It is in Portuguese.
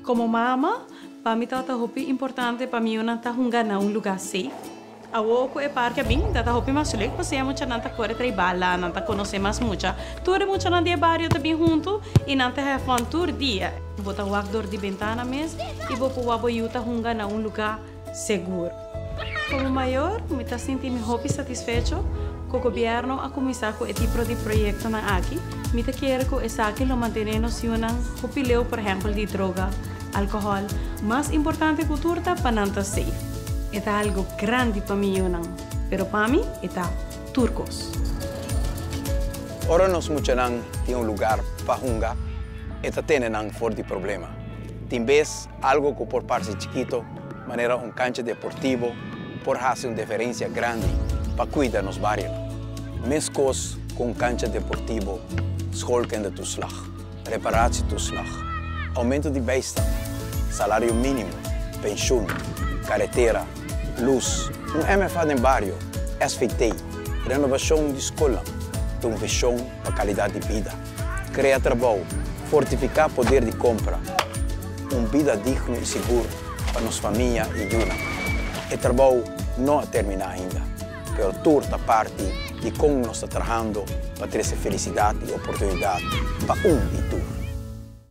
Como mama, para mim tá importante para mim não tá ganhar um lugar safe. A ouco é porque bem, tá mais legal, porque é muito não tá corre trabalhar, não tá conhecer mais muito. Tudo muito não dia barrio também junto e não tá have fun tour dia. Vou tá walk door de ventana mesmo e vou pro wabo yuta ganhar um lugar seguro. Como maior, me tá sentindo muito satisfeito com o governo a começar com esse tipo de projeto na aqui. Me tá quero que essa aqui lo mantenemos uma hupileu, por exemplo, de droga, álcool. Mais importante que tudo tá para não tá safe. É algo grande para mim, pero para mim é turcos. Ora nós muchanan tem um lugar para jungar, e tá tendo um forte problema. Tem vez algo que por parte chiquito, maneira cancha deportivo, por fazer uma diferença grande para cuidar nos bairros. Mescos com cancha deportivo, scholken de toeslag, reparatietoeslag, aumento de bijstand, salário mínimo, pensioen, carretera, luz, MFA no bairro, SVT, renovação de escola, uma visão para qualidade de vida, criar trabalho, fortificar poder de compra, vida digna e segura para nossa família e Yuna. O trabalho não termina ainda, mas toda parte de como nós estamos trabalhando para ter essa felicidade e oportunidade para de tudo.